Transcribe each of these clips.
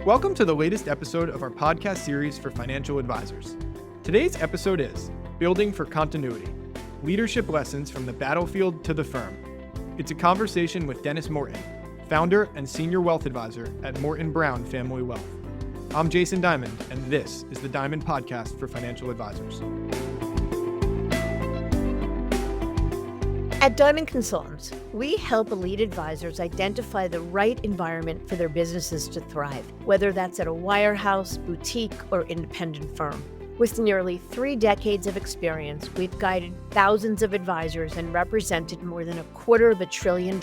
Welcome to the latest episode of our podcast series for financial advisors. Today's episode is Building for Continuity, Leadership Lessons from the Battlefield to the Firm. It's a conversation with Dennis Morton, founder and senior wealth advisor at Morton Brown Family Wealth. I'm Jason Diamond, and this is the Diamond Podcast for Financial Advisors. At Diamond Consultants, we help elite advisors identify the right environment for their businesses to thrive, whether that's at a wirehouse, boutique, or independent firm. With nearly 3 decades of experience, we've guided thousands of advisors and represented more than $250 billion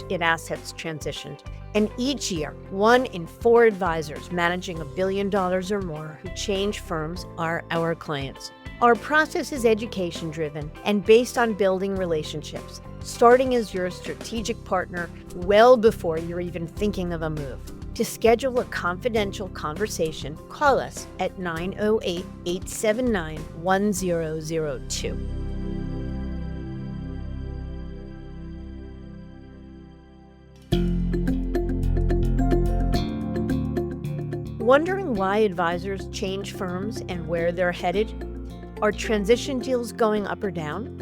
in assets transitioned. And each year, 1 in 4 advisors managing $1 billion or more who change firms are our clients. Our process is education-driven and based on building relationships, starting as your strategic partner well before you're even thinking of a move. To schedule a confidential conversation, call us at 908-879-1002. Wondering why advisors change firms and where they're headed? Are transition deals going up or down?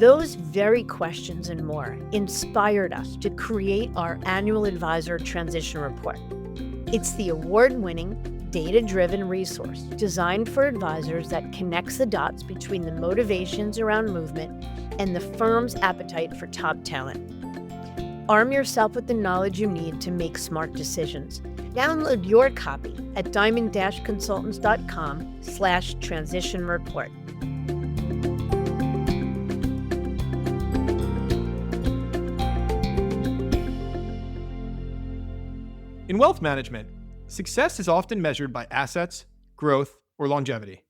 Those very questions and more inspired us to create our annual Advisor Transition Report. It's the award-winning, data-driven resource designed for advisors that connects the dots between the motivations around movement and the firm's appetite for top talent. Arm yourself with the knowledge you need to make smart decisions. Download your copy at diamond-consultants.com/transition report. In wealth management, success is often measured by assets, growth, or longevity.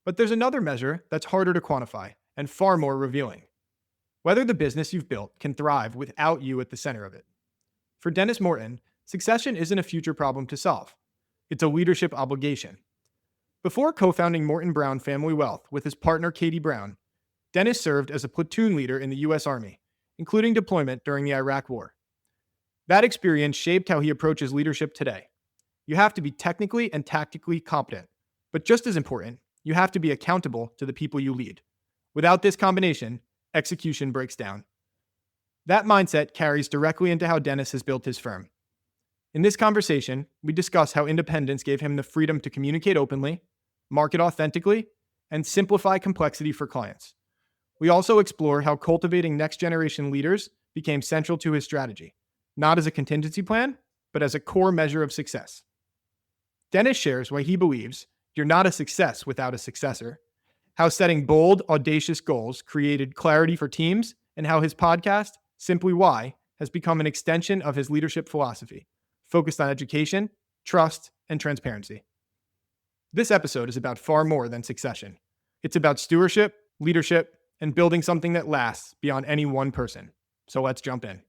But there's another measure that's harder to quantify and far more revealing: whether the business you've built can thrive without you at the center of it. For Dennis Morton, succession isn't a future problem to solve. It's a leadership obligation. Before co-founding Morton Brown Family Wealth with his partner Katie Brown, Dennis served as a platoon leader in the U.S. Army, including deployment during the Iraq War. That experience shaped how he approaches leadership today. You have to be technically and tactically competent, but just as important, you have to be accountable to the people you lead. Without this combination, execution breaks down. That mindset carries directly into how Dennis has built his firm. In this conversation, we discuss how independence gave him the freedom to communicate openly, market authentically, and simplify complexity for clients. We also explore how cultivating next-generation leaders became central to his strategy, not as a contingency plan, but as a core measure of success. Dennis shares why he believes you're not a success without a successor, how setting bold, audacious goals created clarity for teams, and how his podcast, Simply Why, has become an extension of his leadership philosophy, focused on education, trust, and transparency. This episode is about far more than succession. It's about stewardship, leadership, and building something that lasts beyond any one person. So let's jump in.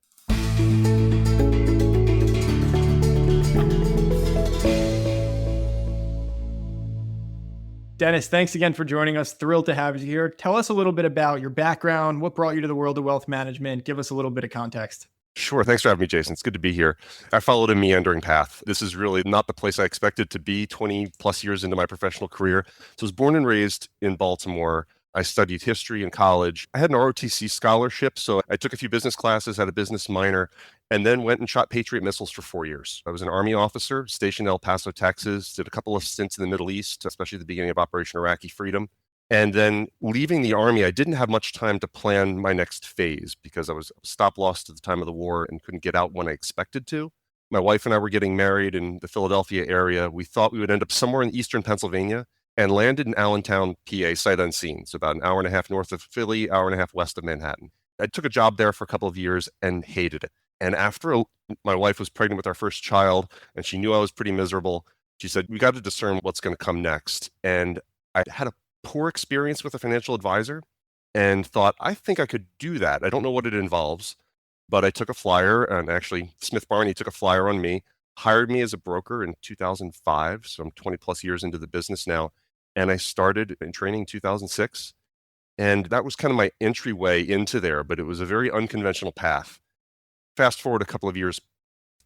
Dennis, thanks again for joining us. Thrilled to have you here. Tell us a little bit about your background, what brought you to the world of wealth management. Give us a little bit of context. Sure. Thanks for having me, Jason. It's good to be here. I followed a meandering path. This is really not the place I expected to be 20 plus years into my professional career. So I was born and raised in Baltimore. I studied history in college. I had an ROTC scholarship, so I took a few business classes, had a business minor, and then went and shot Patriot missiles for 4 years. I was an Army officer stationed in El Paso, Texas, did a couple of stints in the Middle East, especially at the beginning of Operation Iraqi Freedom. And then leaving the Army, I didn't have much time to plan my next phase because I was stop-lost at the time of the war and couldn't get out when I expected to. My wife and I were getting married in the Philadelphia area. We thought we would end up somewhere in eastern Pennsylvania and landed in Allentown, PA, sight unseen. So about an hour and a half north of Philly, hour and a half west of Manhattan. I took a job there for a couple of years and hated it. And after my wife was pregnant with our first child and she knew I was pretty miserable, she said, we got to discern what's going to come next. And I had a poor experience with a financial advisor and thought, I think I could do that. I don't know what it involves, but I took a flyer, and actually Smith Barney took a flyer on me, hired me as a broker in 2005. So I'm 20 plus years into the business now. And I started in training in 2006. And that was kind of my entryway into there, but it was a very unconventional path. Fast forward a couple of years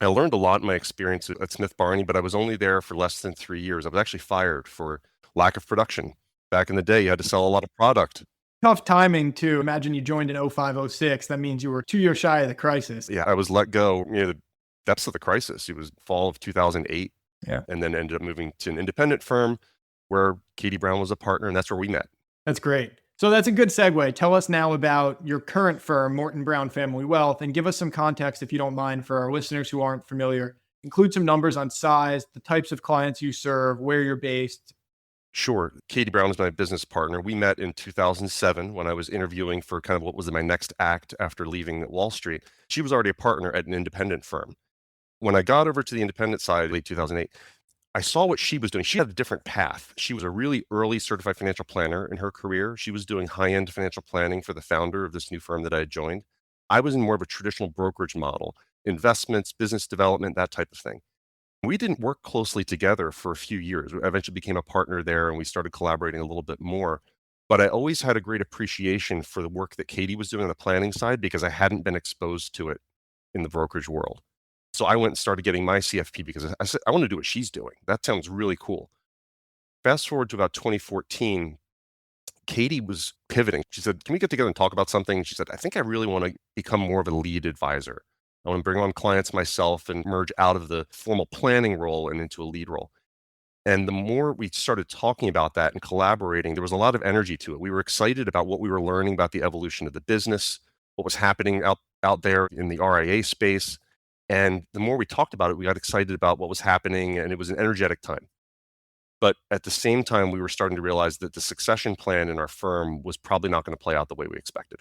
I learned a lot in my experience at Smith Barney, but I was only there for less than 3 years. I was actually fired for lack of production. Back in the day, you had to sell a lot of product. Tough timing too. Imagine you joined in 05, 06. That means you were 2 years shy of the crisis. Yeah, I was let go near the depths of the crisis. It was fall of 2008, Yeah. and then ended up moving to an independent firm where Katie Brown was a partner, and that's where we met. That's great. So that's a good segue. Tell us now about your current firm, Morton Brown Family Wealth, and give us some context, if you don't mind, for our listeners who aren't familiar. Include some numbers on size, the types of clients you serve, where you're based. Sure. Katie Brown is my business partner. We met in 2007 when I was interviewing for kind of what was my next act after leaving Wall Street. She was already a partner at an independent firm. When I got over to the independent side, late 2008, I saw what she was doing. She had a different path. She was a really early certified financial planner in her career. She was doing high-end financial planning for the founder of this new firm that I had joined. I was in more of a traditional brokerage model, investments, business development, that type of thing. We didn't work closely together for a few years. I eventually became a partner there and we started collaborating a little bit more. But I always had a great appreciation for the work that Katie was doing on the planning side because I hadn't been exposed to it in the brokerage world. So I went and started getting my CFP because I said, I want to do what she's doing. That sounds really cool. Fast forward to about 2014, Katie was pivoting. She said, can we get together and talk about something? She said, I think I really want to become more of a lead advisor. I want to bring on clients myself and merge out of the formal planning role and into a lead role. And the more we started talking about that and collaborating, there was a lot of energy to it. We were excited about what we were learning about the evolution of the business, what was happening out there in the RIA space. And the more we talked about it, we got excited about what was happening, and it was an energetic time. But at the same time, we were starting to realize that the succession plan in our firm was probably not going to play out the way we expected.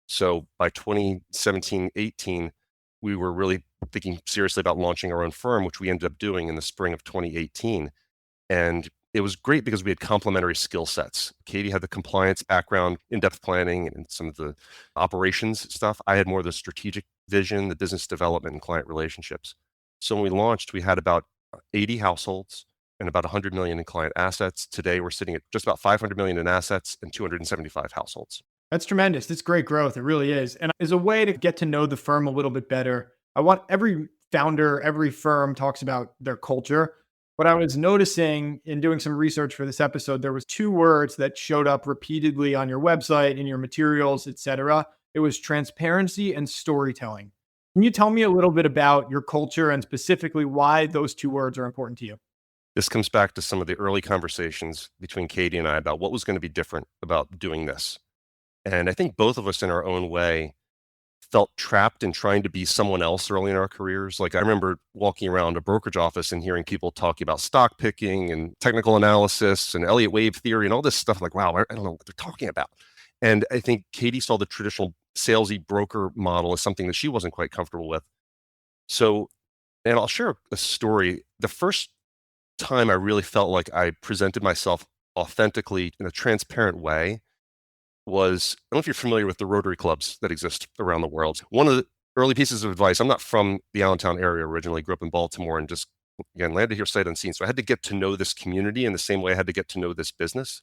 So by 2017, 18, we were really thinking seriously about launching our own firm, which we ended up doing in the spring of 2018. And it was great because we had complementary skill sets. Katie had the compliance background, in-depth planning, and some of the operations stuff. I had more of the strategic vision, the business development, and client relationships. So when we launched, we had about 80 households and about 100 million in client assets. Today, we're sitting at just about 500 million in assets and 275 households. That's tremendous. It's great growth. It really is. And as a way to get to know the firm a little bit better, I want every founder, every firm talks about their culture. What I was noticing in doing some research for this episode, there was two words that showed up repeatedly on your website, in your materials, etc. It was transparency and storytelling. Can you tell me a little bit about your culture and specifically why those two words are important to you? This comes back to some of the early conversations between Katie and I about what was going to be different about doing this. And I think both of us in our own way felt trapped in trying to be someone else early in our careers. Like I remember walking around a brokerage office and hearing people talking about stock picking and technical analysis and Elliott wave theory and all this stuff. Like, wow, I don't know what they're talking about. And I think Katie saw the traditional salesy broker model as something that she wasn't quite comfortable with. So, and I'll share a story. The first time I really felt like I presented myself authentically in a transparent way was, I don't know if you're familiar with the Rotary clubs that exist around the world. One of the early pieces of advice, I'm not from the Allentown area originally, grew up in Baltimore and just, again, landed here sight unseen. So I had to get to know this community in the same way I had to get to know this business.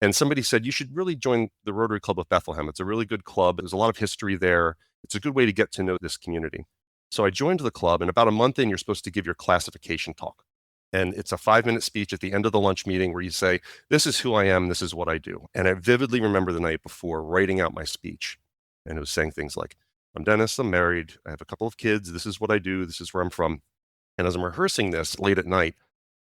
And somebody said, you should really join the Rotary Club of Bethlehem. It's a really good club. There's a lot of history there. It's a good way to get to know this community. So I joined the club, and about a month in, you're supposed to give your classification talk. And it's a 5-minute speech at the end of the lunch meeting where you say, this is who I am, this is what I do. And I vividly remember the night before writing out my speech. And it was saying things like, I'm Dennis, I'm married, I have a couple of kids, this is what I do, this is where I'm from. And as I'm rehearsing this late at night,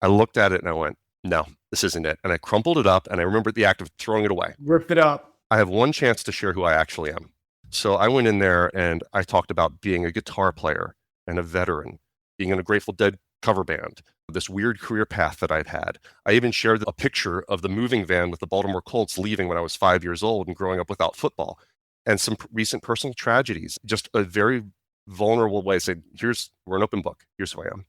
I looked at it and I went, no, this isn't it. And I crumpled it up and I remembered the act of throwing it away. Ripped it up. I have one chance to share who I actually am. So I went in there and I talked about being a guitar player and a veteran, being in a Grateful Dead cover band, this weird career path that I'd had. I even shared a picture of the moving van with the Baltimore Colts leaving when I was 5 years old and growing up without football, and some recent personal tragedies. Just a very vulnerable way to say, we're an open book. Here's who I am.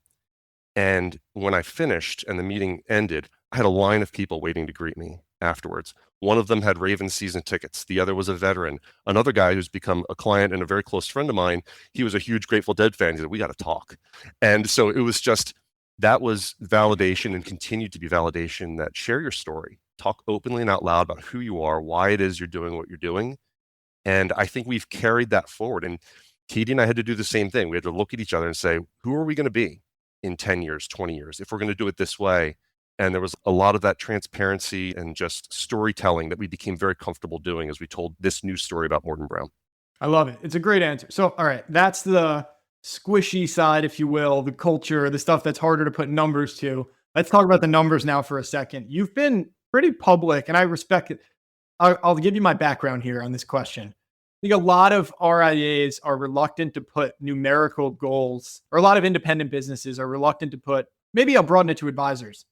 And when I finished and the meeting ended, I had a line of people waiting to greet me afterwards. One of them had Ravens season tickets. The other was a veteran. Another guy who's become a client and a very close friend of mine, he was a huge Grateful Dead fan. He said, we got to talk. And so it was just, that was validation and continued to be validation that share your story, talk openly and out loud about who you are, why it is you're doing what you're doing. And I think we've carried that forward. And Katie and I had to do the same thing. We had to look at each other and say, who are we going to be in 10 years, 20 years, if we're going to do it this way? And there was a lot of that transparency and just storytelling that we became very comfortable doing as we told this new story about Morton Brown. I love it. It's a great answer. So, all right, that's the squishy side, if you will, the culture, the stuff that's harder to put numbers to. Let's talk about the numbers now for a second. You've been pretty public, and I respect it. I'll give you my background here on this question. I think a lot of RIAs are reluctant to put numerical goals, or a lot of independent businesses are reluctant to put, maybe I'll broaden it to advisors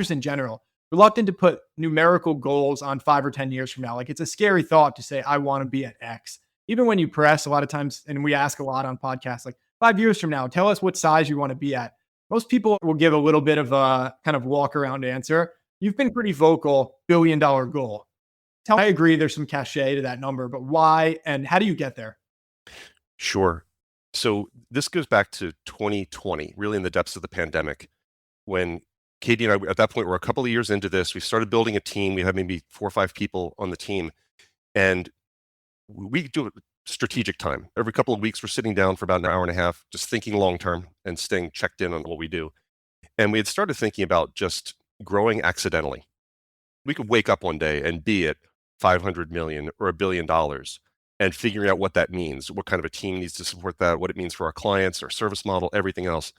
in general, reluctant to put numerical goals on 5 or 10 years from now. Like it's a scary thought to say, I want to be at X. Even when you press a lot of times, and we ask a lot on podcasts, like 5 years from now, tell us what size you want to be at. Most people will give a little bit of a kind of walk around answer. You've been pretty vocal, $1 billion goal. I agree there's some cachet to that number, but why and how do you get there? Sure. So this goes back to 2020, really in the depths of the pandemic, when Katie and I, at that point, we're a couple of years into this. We started building a team. We had maybe 4 or 5 people on the team, and we do strategic time. Every couple of weeks, we're sitting down for about an hour and a half, just thinking long term and staying checked in on what we do. And we had started thinking about just growing accidentally. We could wake up one day and be at 500 million or $1 billion and figuring out what that means, what kind of a team needs to support that, what it means for our clients, our service model, everything else.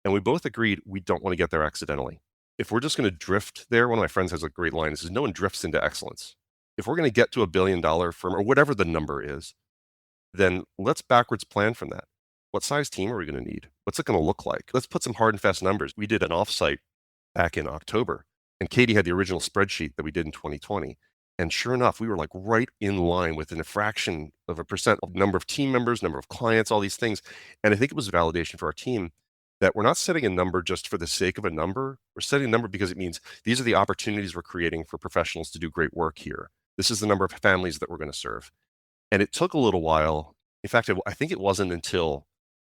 And we both agreed we don't want to get there accidentally. If we're just going to drift there, one of my friends has a great line. He says, no one drifts into excellence. If we're going to get to $1 billion firm or whatever the number is, then let's backwards plan from that. What size team are we going to need? What's it going to look like? Let's put some hard and fast numbers. We did an offsite back in October, and Katie had the original spreadsheet that we did in 2020. And sure enough, we were like right in line within a fraction of a percent of number of team members, number of clients, all these things. And I think it was a validation for our team that we're not setting a number just for the sake of a number. We're setting a number because it means these are the opportunities we're creating for professionals to do great work here. This is the number of families that we're going to serve. And it took a little while. In fact, I think it wasn't until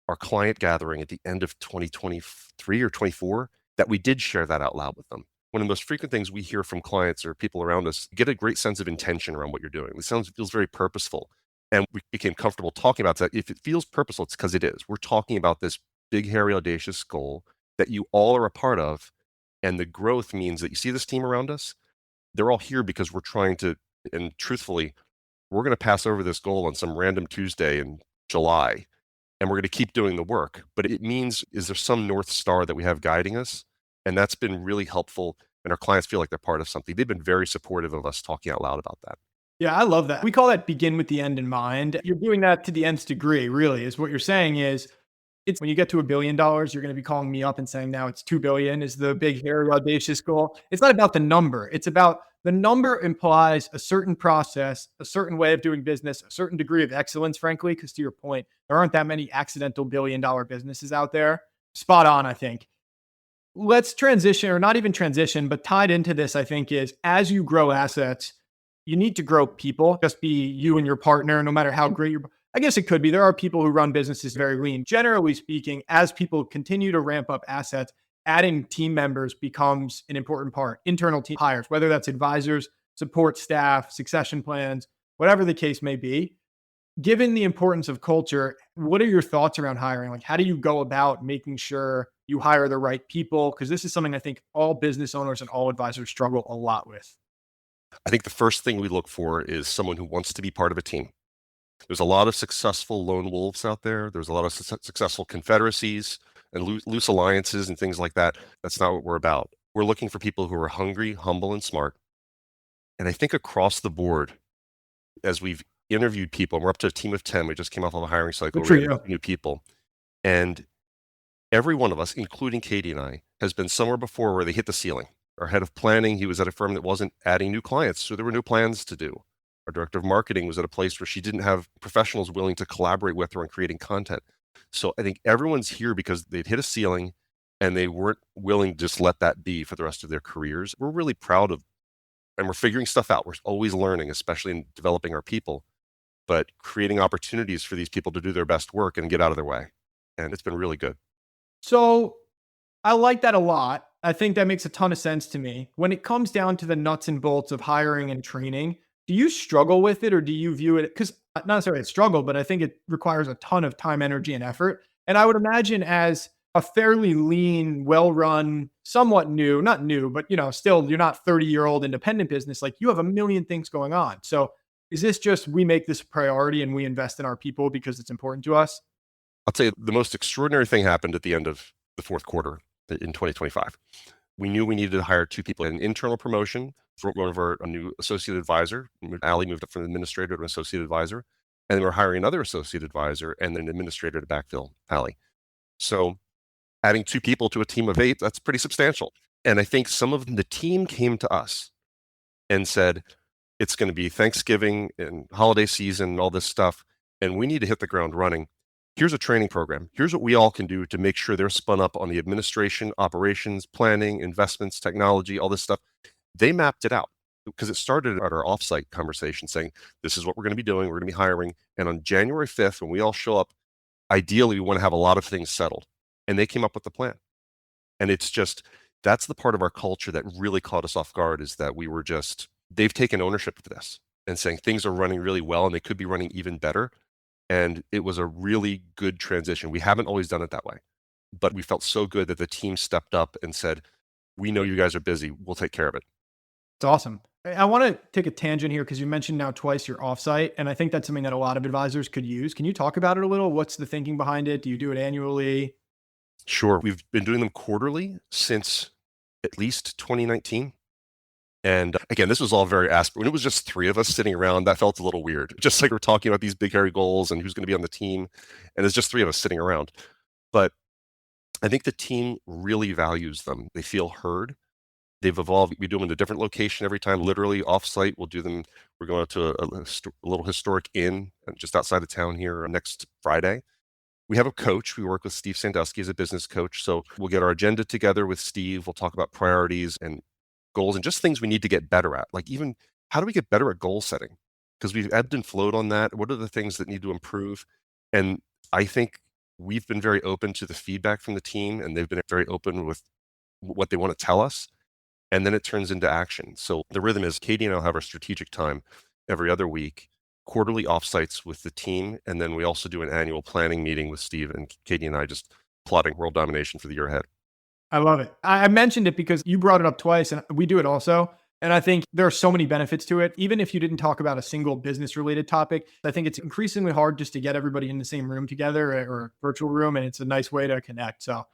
our client gathering at the end of 2023 or 24 that we did share that out loud with them. One of the most frequent things we hear from clients or people around us, get a great sense of intention around what you're doing. It feels very purposeful. And we became comfortable talking about that. If it feels purposeful, it's because it is. We're talking about this big, hairy, audacious goal that you all are a part of. And the growth means that you see this team around us, they're all here because we're trying to, and truthfully, we're going to pass over this goal on some random Tuesday in July, and we're going to keep doing the work. But it means, is there some North Star that we have guiding us? And that's been really helpful. And our clients feel like they're part of something. They've been very supportive of us talking out loud about that. Yeah, I love that. We call that begin with the end in mind. You're doing that to the nth degree, really, is what you're saying is, it's when you get to $1 billion, you're going to be calling me up and saying now it's 2 billion is the big, hairy, audacious goal. It's not about the number. It's about the number implies a certain process, a certain way of doing business, a certain degree of excellence, frankly, because to your point, there aren't that many accidental $1 billion businesses out there. Spot on, I think. Let's transition, or not even transition, but tied into this, I think, is as you grow assets, you need to grow people. Just be you and your partner, no matter how great I guess it could be. There are people who run businesses very lean. Generally speaking, as people continue to ramp up assets, adding team members becomes an important part. Internal team hires, whether that's advisors, support staff, succession plans, whatever the case may be. Given the importance of culture, what are your thoughts around hiring? Like, how do you go about making sure you hire the right people? Because this is something I think all business owners and all advisors struggle a lot with. I think the first thing we look for is someone who wants to be part of a team. There's a lot of successful lone wolves out there. There's a lot of successful confederacies and loose alliances and things like that. That's not what we're about. We're looking for people who are hungry, humble, and smart. And I think across the board, as we've interviewed people, and we're up to a team of 10. We just came off of a hiring cycle. Good for We you. had new people. And every one of us, including Katie and I, has been somewhere before where they hit the ceiling. Our head of planning, he was at a firm that wasn't adding new clients, so there were new plans to do. Our director of marketing was at a place where she didn't have professionals willing to collaborate with her on creating content. So I think everyone's here because they'd hit a ceiling and they weren't willing to just let that be for the rest of their careers. We're really proud of, and we're figuring stuff out. We're always learning, especially in developing our people, but creating opportunities for these people to do their best work and get out of their way. And it's been really good. So I like that a lot. I think that makes a ton of sense to me. When it comes down to the nuts and bolts of hiring and training, Do you struggle with it or do you view it? Because not necessarily a struggle, but I think it requires a ton of time, energy, and effort. And I would imagine as a fairly lean, well-run, somewhat new, not new, but still you're not 30-year-old independent business. Like you have a million things going on. So is this just we make this a priority and we invest in our people because it's important to us? I'll tell you, the most extraordinary thing happened at the end of the fourth quarter in 2025. We knew we needed to hire two people, an internal promotion for one of a new associate advisor. Ali moved up from administrator to associate advisor. And then we're hiring another associate advisor and then an administrator to backfill Ali. So adding two people to a team of 8, that's pretty substantial. And I think some of the team came to us and said, it's going to be Thanksgiving and holiday season and all this stuff, and we need to hit the ground running. Here's a training program. Here's what we all can do to make sure they're spun up on the administration, operations, planning, investments, technology, all this stuff. They mapped it out because it started at our offsite conversation saying, this is what we're going to be doing. We're going to be hiring. And on January 5th, when we all show up, ideally, we want to have a lot of things settled. And they came up with the plan. And it's just, that's the part of our culture that really caught us off guard, is that we were just, they've taken ownership of this and saying things are running really well and they could be running even better. And it was a really good transition. We haven't always done it that way, but we felt so good that the team stepped up and said, we know you guys are busy. We'll take care of it. It's awesome. I want to take a tangent here because you mentioned now twice your offsite, and I think that's something that a lot of advisors could use. Can you talk about it a little? What's the thinking behind it? Do you do it annually? Sure. We've been doing them quarterly since at least 2019. And again, this was all very when it was just 3 of us sitting around, that felt a little weird. Just like we're talking about these big, hairy goals and who's going to be on the team. And it's just 3 of us sitting around. But I think the team really values them. They feel heard. They've evolved. We do them in a different location every time, literally offsite. We'll do them. We're going out to a little historic inn just outside of town here next Friday. We have a coach. We work with Steve Sandusky as a business coach. So we'll get our agenda together with Steve. We'll talk about priorities and goals and just things we need to get better at. Like even how do we get better at goal setting? Because we've ebbed and flowed on that. What are the things that need to improve? And I think we've been very open to the feedback from the team, and they've been very open with what they want to tell us. And then it turns into action. So the rhythm is Katie and I will have our strategic time every other week, quarterly offsites with the team. And then we also do an annual planning meeting with Steve and Katie and I, just plotting world domination for the year ahead. I love it. I mentioned it because you brought it up twice and we do it also. And I think there are so many benefits to it. Even if you didn't talk about a single business related topic, I think it's increasingly hard just to get everybody in the same room together or virtual room. And it's a nice way to connect. So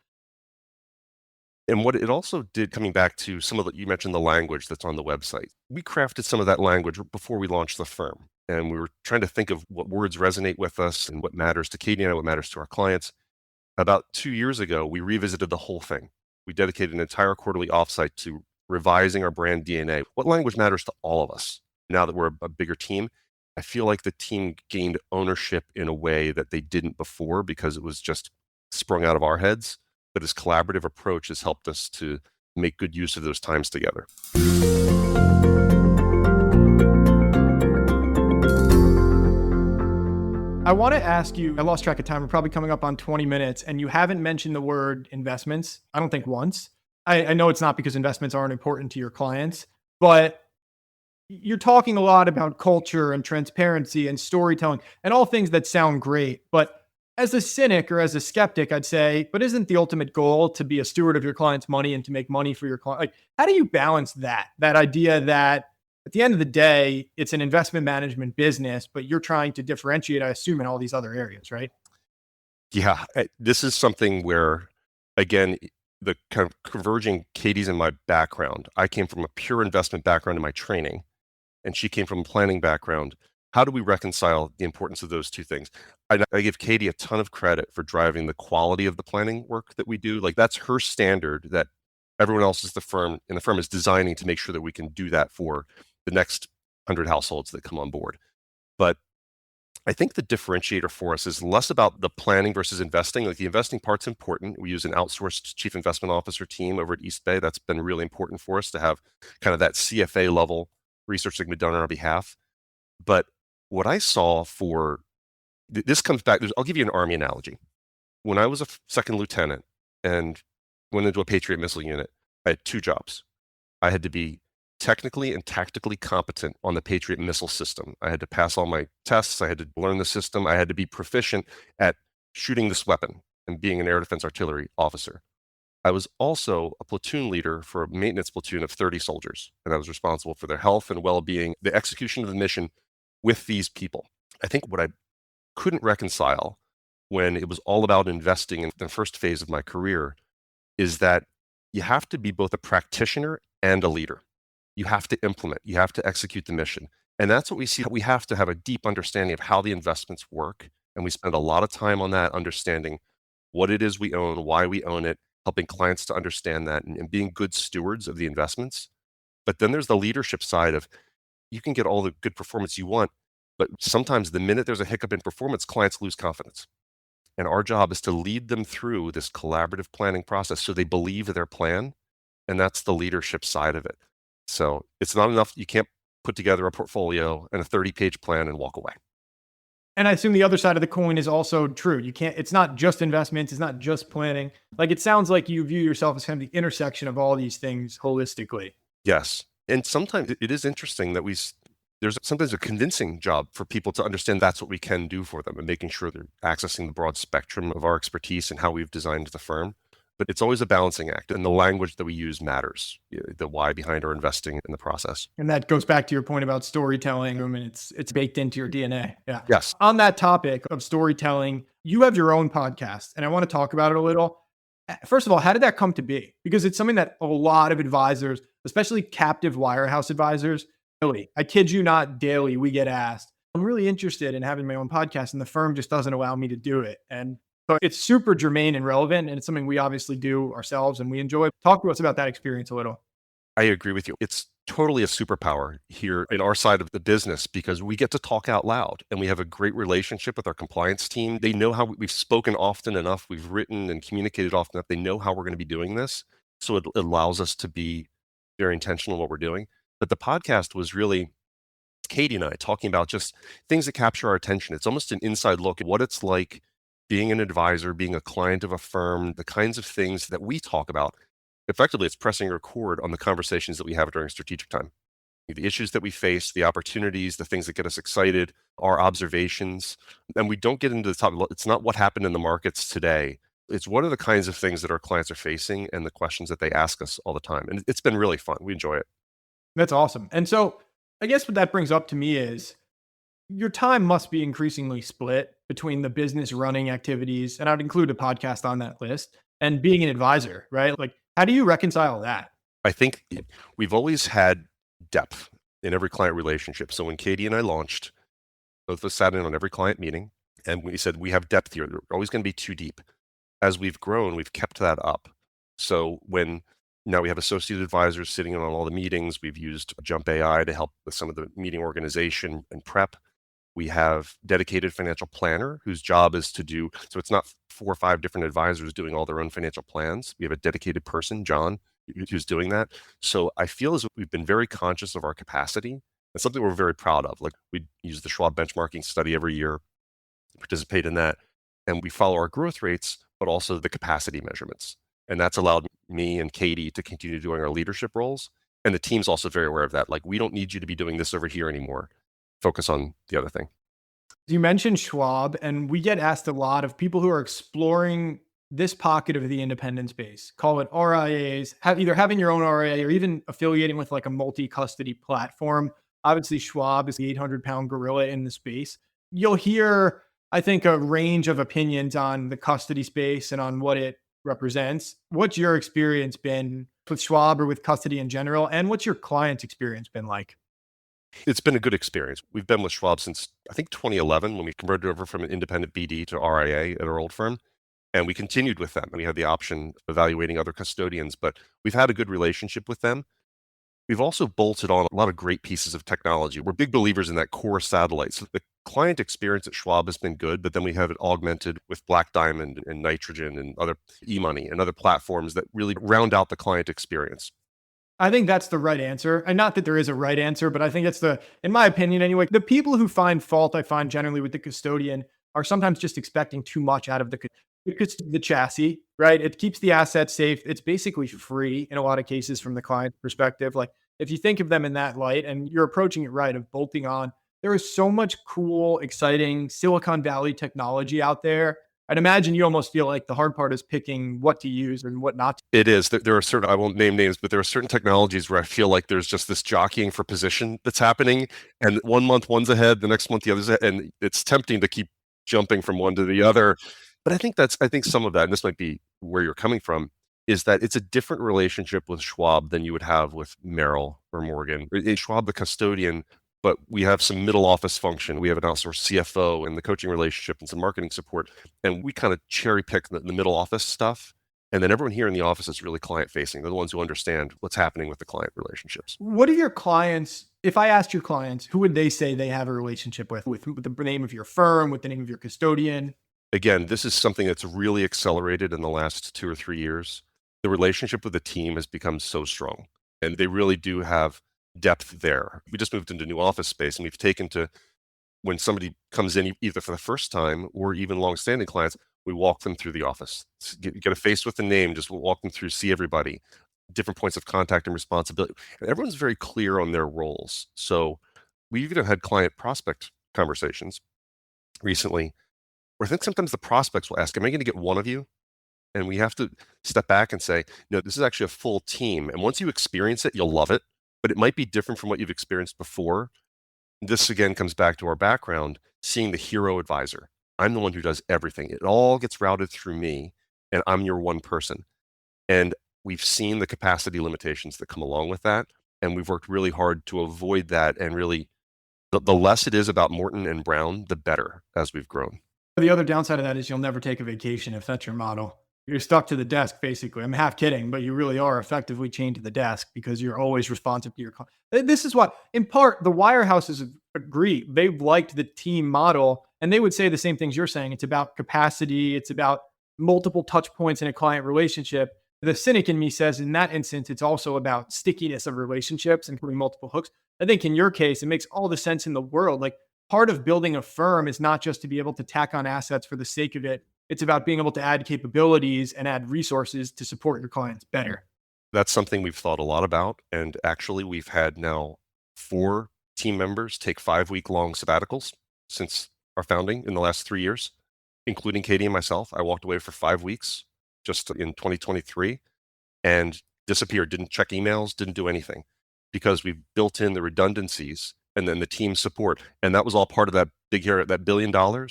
And what it also did, coming back to some of you mentioned the language that's on the website. We crafted some of that language before we launched the firm. And we were trying to think of what words resonate with us and what matters to Katie and I, what matters to our clients. About 2 years ago, we revisited the whole thing. We dedicated an entire quarterly offsite to revising our brand DNA. What language matters to all of us? Now that we're a bigger team, I feel like the team gained ownership in a way that they didn't before because it was just sprung out of our heads. But this collaborative approach has helped us to make good use of those times together. I want to ask you, I lost track of time. We're probably coming up on 20 minutes and you haven't mentioned the word investments. I don't think once. I know it's not because investments aren't important to your clients, but you're talking a lot about culture and transparency and storytelling and all things that sound great. But as a cynic or as a skeptic, I'd say, but isn't the ultimate goal to be a steward of your client's money and to make money for your client? Like, how do you balance that idea that at the end of the day, it's an investment management business, but you're trying to differentiate, I assume, in all these other areas, right? Yeah, this is something where, again, the kind of converging Katie's in my background. I came from a pure investment background in my training, and she came from a planning background. How do we reconcile the importance of those two things? I give Katie a ton of credit for driving the quality of the planning work that we do. Like that's her standard that everyone else in the firm is designing to make sure that we can do that for the next 100 households that come on board. But I think the differentiator for us is less about the planning versus investing. Like the investing part's important. We use an outsourced chief investment officer team over at East Bay. That's been really important for us to have kind of that CFA level research that can be done on our behalf. But what I saw for this comes back, I'll give you an Army analogy. When I was a second lieutenant and went into a Patriot missile unit, I had 2 jobs. I had to be technically and tactically competent on the Patriot missile system. I had to pass all my tests. I had to learn the system. I had to be proficient at shooting this weapon and being an air defense artillery officer. I was also a platoon leader for a maintenance platoon of 30 soldiers, and I was responsible for their health and well-being, the execution of the mission with these people. I think what I couldn't reconcile when it was all about investing in the first phase of my career is that you have to be both a practitioner and a leader. You have to implement, you have to execute the mission. And that's what we see. We have to have a deep understanding of how the investments work. And we spend a lot of time on that, understanding what it is we own, why we own it, helping clients to understand that and being good stewards of the investments. But then there's the leadership side of you can get all the good performance you want, but sometimes the minute there's a hiccup in performance, clients lose confidence. And our job is to lead them through this collaborative planning process so they believe their plan. And that's the leadership side of it. So it's not enough. You can't put together a portfolio and a 30-page plan and walk away. And I assume the other side of the coin is also true. It's not just investments. It's not just planning. Like, it sounds like you view yourself as kind of the intersection of all these things holistically. Yes. And sometimes it is interesting that there's sometimes a convincing job for people to understand that's what we can do for them and making sure they're accessing the broad spectrum of our expertise and how we've designed the firm. But it's always a balancing act, and the language that we use matters, the why behind our investing in the process. And that goes back to your point about storytelling. I mean, it's baked into your DNA. Yeah. Yes. On that topic of storytelling, you have your own podcast, and I want to talk about it a little. First of all, how did that come to be? Because it's something that a lot of advisors, especially captive wirehouse advisors, really, I kid you not, daily we get asked, I'm really interested in having my own podcast, and the firm just doesn't allow me to do it. And so it's super germane and relevant, and it's something we obviously do ourselves and we enjoy. Talk to us about that experience a little. I agree with you. It's totally a superpower here in our side of the business because we get to talk out loud and we have a great relationship with our compliance team. They know how we've spoken often enough. We've written and communicated often enough. They know how we're going to be doing this. So it allows us to be very intentional in what we're doing. But the podcast was really Katie and I talking about just things that capture our attention. It's almost an inside look at what it's like being an advisor, being a client of a firm, the kinds of things that we talk about. Effectively, it's pressing record on the conversations that we have during strategic time. The issues that we face, the opportunities, the things that get us excited, our observations. And we don't get into the top. It's not what happened in the markets today. It's what are the kinds of things that our clients are facing and the questions that they ask us all the time. And it's been really fun. We enjoy it. That's awesome. And so I guess what that brings up to me is your time must be increasingly split between the business running activities, and I'd include a podcast on that list, and being an advisor, right? Like, how do you reconcile that? I think we've always had depth in every client relationship. So when Katie and I launched, both of us sat in on every client meeting and we said, we have depth here. They're always going to be too deep. As we've grown, we've kept that up. So when now we have associate advisors sitting in on all the meetings, we've used Jump AI to help with some of the meeting organization and prep. We have dedicated financial planner whose job is to do, so it's not 4 or 5 different advisors doing all their own financial plans. We have a dedicated person, John, who's doing that. So I feel as if we've been very conscious of our capacity and something we're very proud of. Like, we use the Schwab benchmarking study every year, participate in that, and we follow our growth rates, but also the capacity measurements. And that's allowed me and Katie to continue doing our leadership roles. And the team's also very aware of that. Like, we don't need you to be doing this over here anymore. Focus on the other thing. You mentioned Schwab, and we get asked a lot of people who are exploring this pocket of the independent space, call it RIAs, either having your own RIA or even affiliating with like a multi-custody platform. Obviously, Schwab is the 800-pound gorilla in the space. You'll hear, I think, a range of opinions on the custody space and on what it represents. What's your experience been with Schwab or with custody in general? And what's your client's experience been like? It's been a good experience. We've been with Schwab since, I think, 2011 when we converted over from an independent BD to RIA at our old firm. And we continued with them. And we had the option of evaluating other custodians, but we've had a good relationship with them. We've also bolted on a lot of great pieces of technology. We're big believers in that core satellite. So the client experience at Schwab has been good, but then we have it augmented with Black Diamond and Nitrogen and other e-money and other platforms that really round out the client experience. I think that's the right answer. And not that there is a right answer, but I think it's in my opinion anyway, the people who find fault, I find generally with the custodian are sometimes just expecting too much out of the chassis, right? It keeps the assets safe. It's basically free in a lot of cases from the client perspective. Like, if you think of them in that light and you're approaching it right of bolting on, there is so much cool, exciting Silicon Valley technology out there. I'd imagine you almost feel like the hard part is picking what to use and what not to. It is. There are certain, I won't name names, but there are certain technologies where I feel like there's just this jockeying for position that's happening. And one month one's ahead, the next month the other's ahead. And it's tempting to keep jumping from one to the other. But I think some of that, and this might be where you're coming from, is that it's a different relationship with Schwab than you would have with Merrill or Morgan. Schwab, the custodian, but we have some middle office function. We have an outsourced CFO and the coaching relationship and some marketing support. And we kind of cherry pick the middle office stuff. And then everyone here in the office is really client facing. They're the ones who understand what's happening with the client relationships. What are your clients? If I asked your clients, who would they say they have a relationship with the name of your firm, with the name of your custodian? Again, this is something that's really accelerated in the last 2 or 3 years. The relationship with the team has become so strong, and they really do have depth there. We just moved into new office space, and we've taken to when somebody comes in either for the first time or even longstanding clients, we walk them through the office. Get a face with the name, just walk them through, see everybody, different points of contact and responsibility. And everyone's very clear on their roles. So we even had client prospect conversations recently where I think sometimes the prospects will ask, am I going to get one of you? And we have to step back and say, no, this is actually a full team. And once you experience it, you'll love it, but it might be different from what you've experienced before. This again comes back to our background, seeing the hero advisor. I'm the one who does everything. It all gets routed through me, and I'm your one person. And we've seen the capacity limitations that come along with that. And we've worked really hard to avoid that. And really, the less it is about Morton and Brown, the better as we've grown. The other downside of that is you'll never take a vacation if that's your model. You're stuck to the desk, basically. I'm half kidding, but you really are effectively chained to the desk because you're always responsive to your client. This is what, in part, the wirehouses agree. They've liked the team model, and they would say the same things you're saying. It's about capacity. It's about multiple touch points in a client relationship. The cynic in me says in that instance, it's also about stickiness of relationships and putting multiple hooks. I think in your case, it makes all the sense in the world. Like, part of building a firm is not just to be able to tack on assets for the sake of it. It's about being able to add capabilities and add resources to support your clients better. That's something we've thought a lot about. And actually, we've had now 4 team members take 5-week-long sabbaticals since our founding in the last 3 years, including Katie and myself. I walked away for 5 weeks just in 2023 and disappeared, didn't check emails, didn't do anything because we've built in the redundancies and then the team support. And that was all part of that big here, that $1 billion.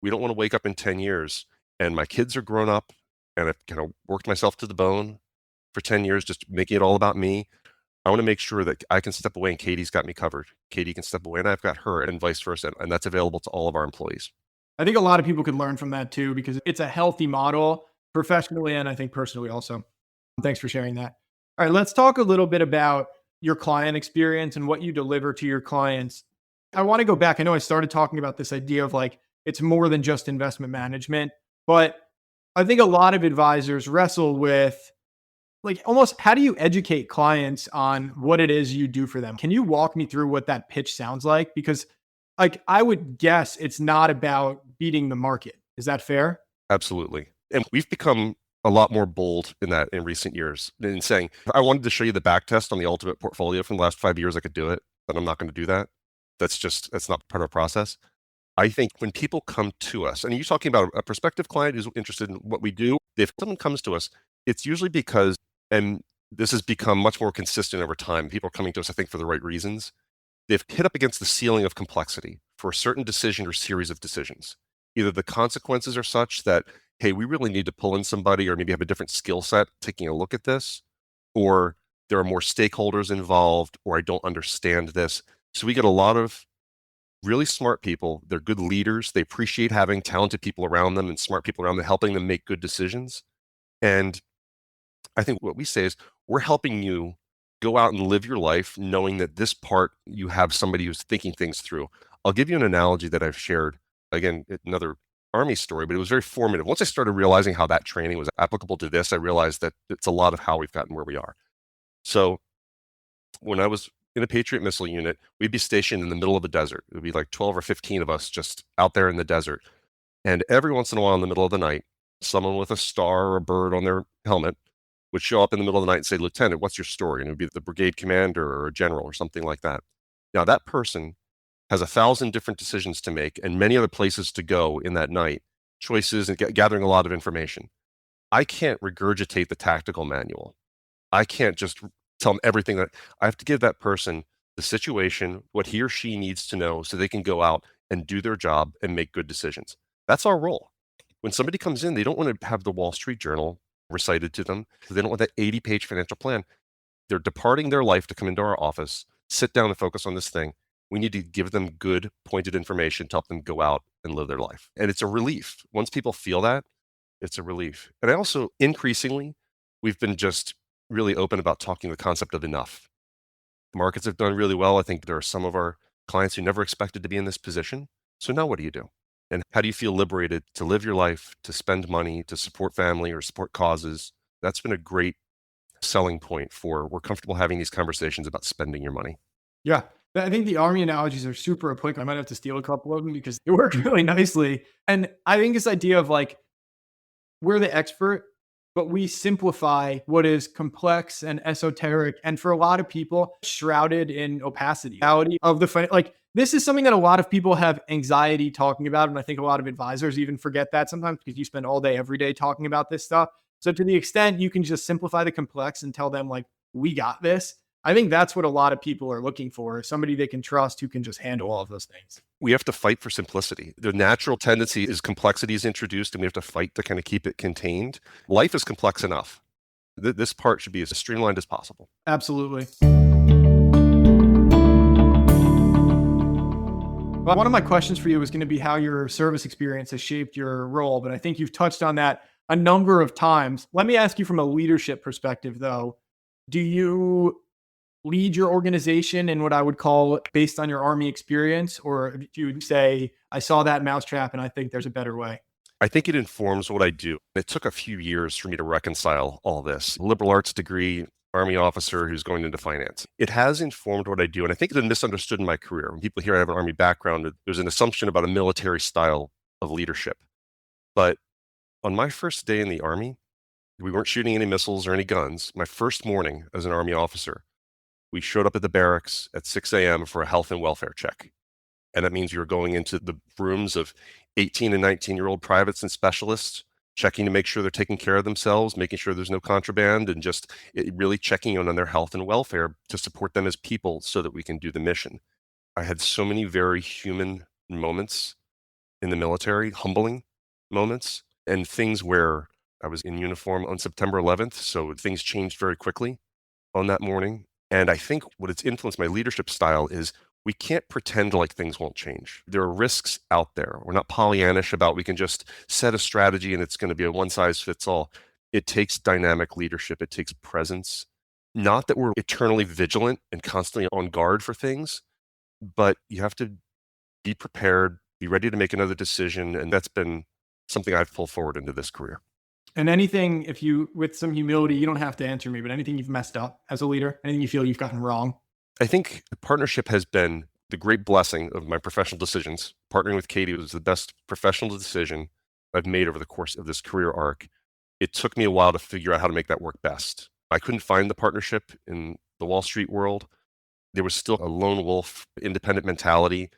We don't want to wake up in 10 years and my kids are grown up and I've kind of worked myself to the bone for 10 years, just making it all about me. I want to make sure that I can step away and Katie's got me covered. Katie can step away and I've got her and vice versa. And that's available to all of our employees. I think a lot of people could learn from that too, because it's a healthy model professionally and I think personally also. Thanks for sharing that. All right, let's talk a little bit about your client experience and what you deliver to your clients. I want to go back. I know I started talking about this idea of like, it's more than just investment management, but I think a lot of advisors wrestle with like almost how do you educate clients on what it is you do for them? Can you walk me through what that pitch sounds like? Because like I would guess it's not about beating the market. Is that fair? Absolutely. And we've become a lot more bold in that in recent years in saying, if I wanted to show you the back test on the ultimate portfolio from the last 5 years, I could do it, but I'm not going to do that. That's not part of our process. I think when people come to us, and you're talking about a prospective client who's interested in what we do, if someone comes to us, it's usually because, and this has become much more consistent over time, people are coming to us, I think, for the right reasons. They've hit up against the ceiling of complexity for a certain decision or series of decisions. Either the consequences are such that, hey, we really need to pull in somebody or maybe have a different skill set taking a look at this, or there are more stakeholders involved, or I don't understand this. So we get a lot of really smart people. They're good leaders. They appreciate having talented people around them and smart people around them, helping them make good decisions. And I think what we say is we're helping you go out and live your life knowing that this part you have somebody who's thinking things through. I'll give you an analogy that I've shared. Again, another Army story, but it was very formative. Once I started realizing how that training was applicable to this, I realized that it's a lot of how we've gotten where we are. So when I was in a Patriot missile unit, we'd be stationed in the middle of the desert. It would be like 12 or 15 of us just out there in the desert. And every once in a while in the middle of the night, someone with a star or a bird on their helmet would show up in the middle of the night and say, "Lieutenant, what's your story?" And it would be the brigade commander or a general or something like that. Now, that person has 1,000 different decisions to make and many other places to go in that night, choices and gathering a lot of information. I can't regurgitate the tactical manual. I can't just tell them everything that I have to give that person the situation, what he or she needs to know so they can go out and do their job and make good decisions. That's our role. When somebody comes in, they don't want to have the Wall Street Journal recited to them. They don't want that 80-page financial plan. They're departing their life to come into our office, sit down and focus on this thing. We need to give them good, pointed information to help them go out and live their life. And it's a relief. Once people feel that, it's a relief. And I also, increasingly, we've been just really open about talking the concept of enough. Markets have done really well. I think there are some of our clients who never expected to be in this position. So now what do you do? And how do you feel liberated to live your life, to spend money, to support family or support causes? That's been a great selling point for we're comfortable having these conversations about spending your money. Yeah. I think the army analogies are super applicable. I might have to steal a couple of them because it worked really nicely. And I think this idea of like, we're the expert, but we simplify what is complex and esoteric. And for a lot of people, shrouded in opacity of the like, this is something that a lot of people have anxiety talking about. And I think a lot of advisors even forget that sometimes because you spend all day, every day talking about this stuff. So to the extent you can just simplify the complex and tell them like, we got this. I think that's what a lot of people are looking for, somebody they can trust who can just handle all of those things. We have to fight for simplicity. The natural tendency is complexity is introduced and we have to fight to kind of keep it contained. Life is complex enough. This part should be as streamlined as possible. Absolutely. Well, one of my questions for you is going to be how your service experience has shaped your role, but I think you've touched on that a number of times. Let me ask you from a leadership perspective, though. Do you lead your organization in what I would call based on your Army experience? Or do you say, I saw that mousetrap and I think there's a better way? I think it informs what I do. It took a few years for me to reconcile all this. Liberal arts degree, Army officer who's going into finance. It has informed what I do. And I think it's been misunderstood in my career. When people hear I have an Army background, there's an assumption about a military style of leadership. But on my first day in the Army, we weren't shooting any missiles or any guns. My first morning as an Army officer, we showed up at the barracks at 6 a.m. for a health and welfare check. And that means you're going into the rooms of 18 and 19-year-old privates and specialists, checking to make sure they're taking care of themselves, making sure there's no contraband, and just really checking in on their health and welfare to support them as people so that we can do the mission. I had so many very human moments in the military, humbling moments, and things where I was in uniform on September 11th, so things changed very quickly on that morning. And I think what it's influenced my leadership style is we can't pretend like things won't change. There are risks out there. We're not Pollyannish about we can just set a strategy and it's going to be a one size fits all. It takes dynamic leadership. It takes presence. Not that we're eternally vigilant and constantly on guard for things, but you have to be prepared, be ready to make another decision. And that's been something I've pulled forward into this career. And anything, if you, with some humility, you don't have to answer me, but anything you've messed up as a leader, anything you feel you've gotten wrong? I think the partnership has been the great blessing of my professional decisions. Partnering with Katie was the best professional decision I've made over the course of this career arc. It took me a while to figure out how to make that work best. I couldn't find the partnership in the Wall Street world. There was still a lone wolf, independent mentality.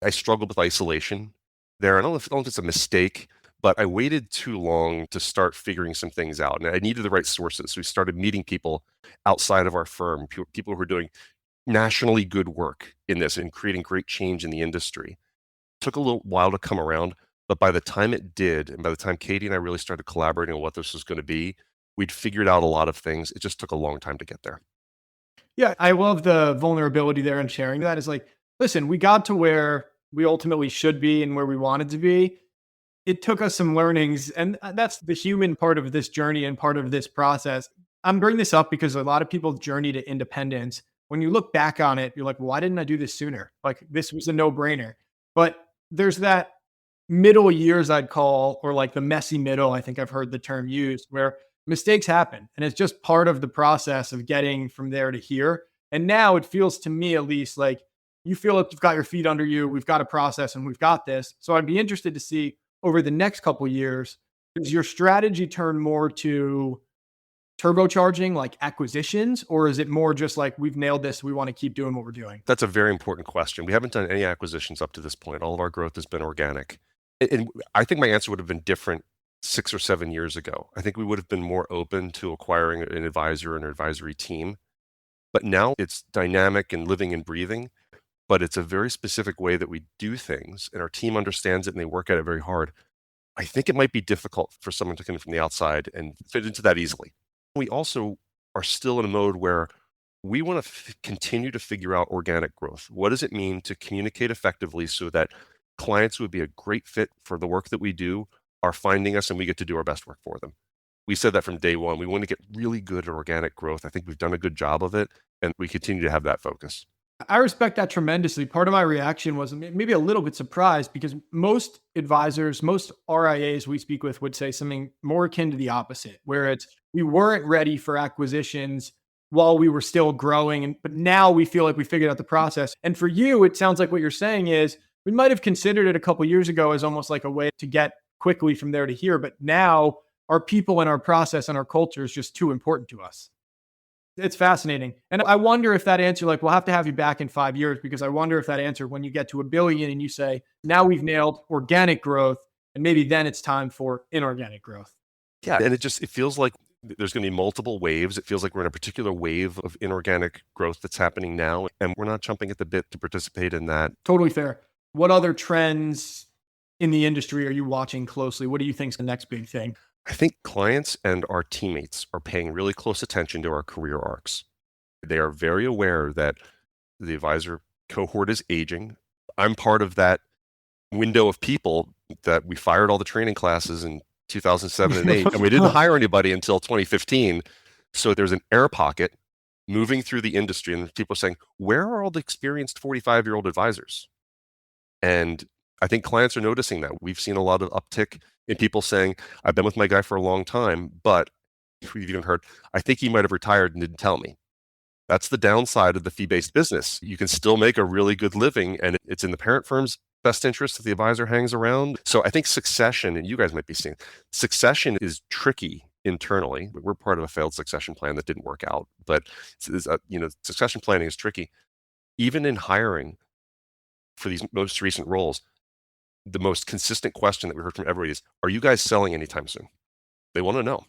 I struggled with isolation there. I don't know if it's a mistake, but I waited too long to start figuring some things out. And I needed the right sources. So we started meeting people outside of our firm, people who are doing nationally good work in this and creating great change in the industry. It took a little while to come around, but by the time it did, and by the time Katie and I really started collaborating on what this was going to be, we'd figured out a lot of things. It just took a long time to get there. Yeah, I love the vulnerability there and sharing that. Is like, listen, we got to where we ultimately should be and where we wanted to be. It took us some learnings, and that's the human part of this journey and part of this process. I'm bringing this up because a lot of people journey to independence. When you look back on it, you're like, why didn't I do this sooner? Like, this was a no-brainer. But there's that middle years I'd call, or like the messy middle, I think I've heard the term used, where mistakes happen. And it's just part of the process of getting from there to here. And now it feels to me, at least, like you feel like you've got your feet under you. We've got a process and we've got this. So I'd be interested to see over the next couple of years, does your strategy turn more to turbocharging like acquisitions, or is it more just like we've nailed this, we want to keep doing what we're doing? That's a very important question. We haven't done any acquisitions up to this point. All of our growth has been organic. And I think my answer would have been different 6 or 7 years ago. I think we would have been more open to acquiring an advisor and an advisory team. But now it's dynamic and living and breathing, but it's a very specific way that we do things, and our team understands it and they work at it very hard. I think it might be difficult for someone to come in from the outside and fit into that easily. We also are still in a mode where we want to continue to figure out organic growth. What does it mean to communicate effectively so that clients who would be a great fit for the work that we do are finding us and we get to do our best work for them? We said that from day one. We want to get really good at organic growth. I think we've done a good job of it, and we continue to have that focus. I respect that tremendously. Part of my reaction was maybe a little bit surprised because most advisors, most RIAs we speak with would say something more akin to the opposite, where it's we weren't ready for acquisitions while we were still growing, but now we feel like we figured out the process. And for you, it sounds like what you're saying is we might have considered it a couple of years ago as almost like a way to get quickly from there to here, but now our people and our process and our culture is just too important to us. It's fascinating. And I wonder if that answer, like, we'll have to have you back in 5 years, because I wonder if that answer, when you get to 1 billion and you say, now we've nailed organic growth, and maybe then it's time for inorganic growth. Yeah. And it feels like there's going to be multiple waves. It feels like we're in a particular wave of inorganic growth that's happening now, and we're not jumping at the bit to participate in that. Totally fair. What other trends in the industry are you watching closely? What do you think is the next big thing? I think clients and our teammates are paying really close attention to our career arcs. They are very aware that the advisor cohort is aging. I'm part of that window of people that we fired all the training classes in 2007 and 8, and we didn't hire anybody until 2015. So there's an air pocket moving through the industry, and people are saying, where are all the experienced 45-year-old advisors? And I think clients are noticing that. We've seen a lot of uptick in people saying, I've been with my guy for a long time, but we've even heard, I think he might have retired and didn't tell me. That's the downside of the fee-based business. You can still make a really good living, and it's in the parent firm's best interest that the advisor hangs around. So I think succession, and you guys might be seeing, succession is tricky internally. We're part of a failed succession plan that didn't work out, but succession planning is tricky. Even in hiring for these most recent roles, the most consistent question that we heard from everybody is, are you guys selling anytime soon? They want to know.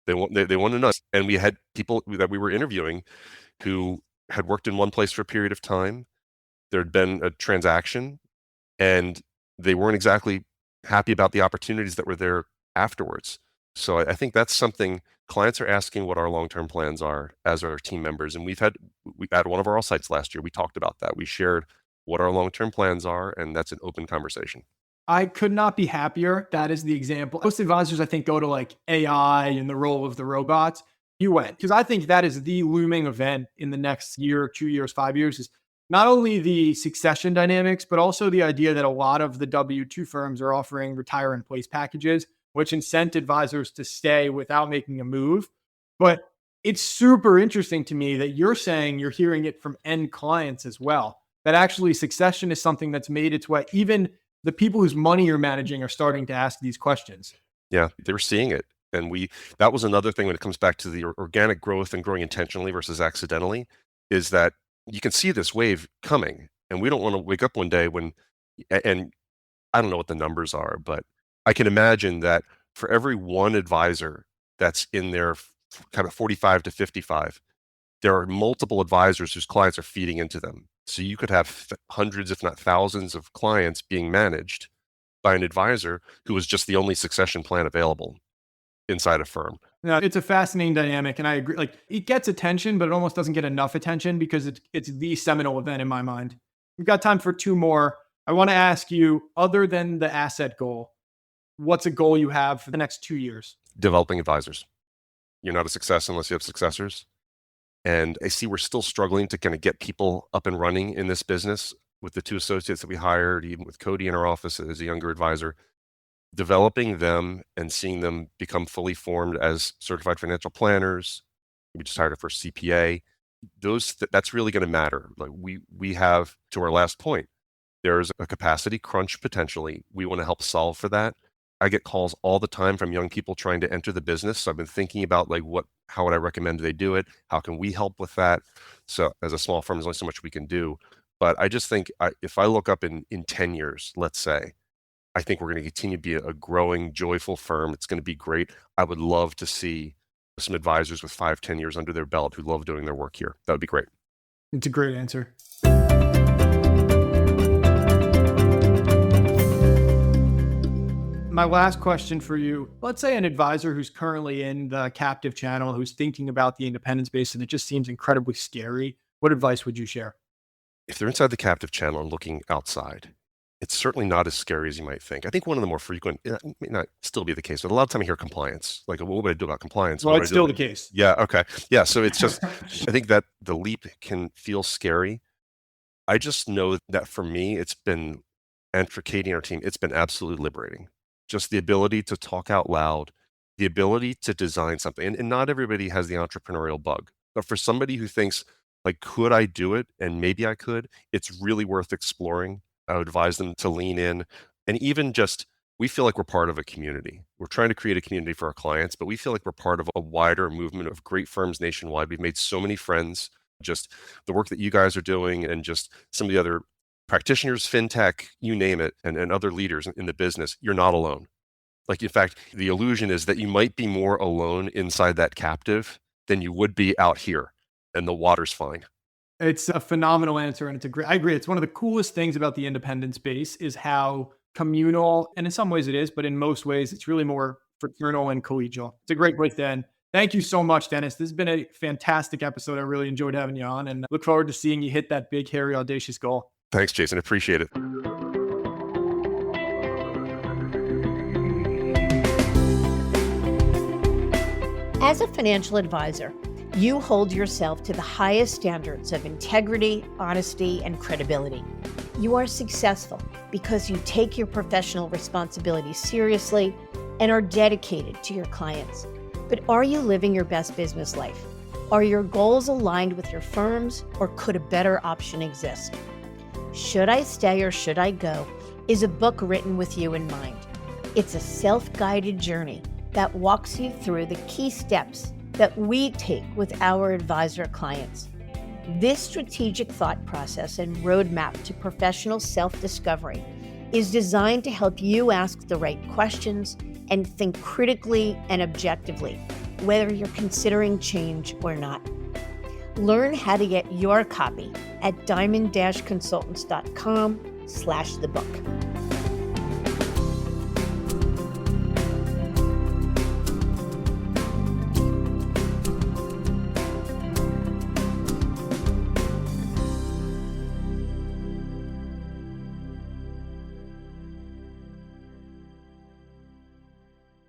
They want to know. And we had people that we were interviewing who had worked in one place for a period of time. There had been a transaction, and they weren't exactly happy about the opportunities that were there afterwards. So I think that's something clients are asking, what our long-term plans are as our team members. And we had one of our all sites last year. We talked about that. We shared what our long-term plans are, and that's an open conversation. I could not be happier. That is the example. Most advisors, I think, go to like AI and the role of the robots. You went, because I think that is the looming event in the next year, 2 years, 5 years, is not only the succession dynamics, but also the idea that a lot of the W-2 firms are offering retire in place packages, which incent advisors to stay without making a move. But it's super interesting to me that you're saying you're hearing it from end clients as well, that actually succession is something that's made its way. Even the people whose money you're managing are starting to ask these questions. Yeah, they're seeing it. And that was another thing when it comes back to the organic growth and growing intentionally versus accidentally, is that you can see this wave coming, and we don't want to wake up one day and I don't know what the numbers are, but I can imagine that for every one advisor that's in their kind of 45 to 55, there are multiple advisors whose clients are feeding into them. So you could have hundreds, if not thousands, of clients being managed by an advisor who was just the only succession plan available inside a firm. Now, it's a fascinating dynamic, and I agree. Like, it gets attention, but it almost doesn't get enough attention because it's the seminal event in my mind. We've got time for two more. I want to ask you, other than the asset goal, what's a goal you have for the next 2 years? Developing advisors. You're not a success unless you have successors. And I see we're still struggling to kind of get people up and running in this business with the 2 associates that we hired, even with Cody in our office as a younger advisor. Developing them and seeing them become fully formed as certified financial planners. We just hired our first CPA. That's really going to matter. Like we have, to our last point, there's a capacity crunch potentially. We want to help solve for that. I get calls all the time from young people trying to enter the business. So I've been thinking about like how would I recommend they do it? How can we help with that? So as a small firm, there's only so much we can do. But I just think if I look up in 10 years, let's say, I think we're going to continue to be a growing, joyful firm. It's going to be great. I would love to see some advisors with 5, 10 years under their belt who love doing their work here. That would be great. It's a great answer. My last question for you, let's say an advisor who's currently in the captive channel, who's thinking about the independent space, and it just seems incredibly scary. What advice would you share? If they're inside the captive channel and looking outside, it's certainly not as scary as you might think. I think one of the more frequent, it may not still be the case, but a lot of time I hear compliance. Like, what would I do about compliance? Well, What it's would I do still about-" the case. Yeah, okay. Yeah, so it's just, I think that the leap can feel scary. I just know that for me, and for Katie and our team, it's been absolutely liberating. Just the ability to talk out loud, the ability to design something. And not everybody has the entrepreneurial bug. But for somebody who thinks, like, could I do it? And maybe I could, it's really worth exploring. I would advise them to lean in. And even just, we feel like we're part of a community. We're trying to create a community for our clients, but we feel like we're part of a wider movement of great firms nationwide. We've made so many friends, just the work that you guys are doing and just some of the other practitioners, fintech, you name it, and other leaders in the business. You're not alone. Like, in fact, the illusion is that you might be more alone inside that captive than you would be out here, and the water's fine. It's a phenomenal answer, and I agree. It's one of the coolest things about the independent space is how communal, and in some ways it is, but in most ways it's really more fraternal and collegial. It's a great place to end. Thank you so much, Dennis. This has been a fantastic episode. I really enjoyed having you on, and look forward to seeing you hit that big, hairy, audacious goal. Thanks, Jason. Appreciate it. As a financial advisor, you hold yourself to the highest standards of integrity, honesty, and credibility. You are successful because you take your professional responsibilities seriously and are dedicated to your clients. But are you living your best business life? Are your goals aligned with your firm's, or could a better option exist? Should I Stay or Should I Go is a book written with you in mind. It's a self-guided journey that walks you through the key steps that we take with our advisor clients. This strategic thought process and roadmap to professional self-discovery is designed to help you ask the right questions and think critically and objectively, whether you're considering change or not. Learn how to get your copy at diamond-consultants.com/thebook.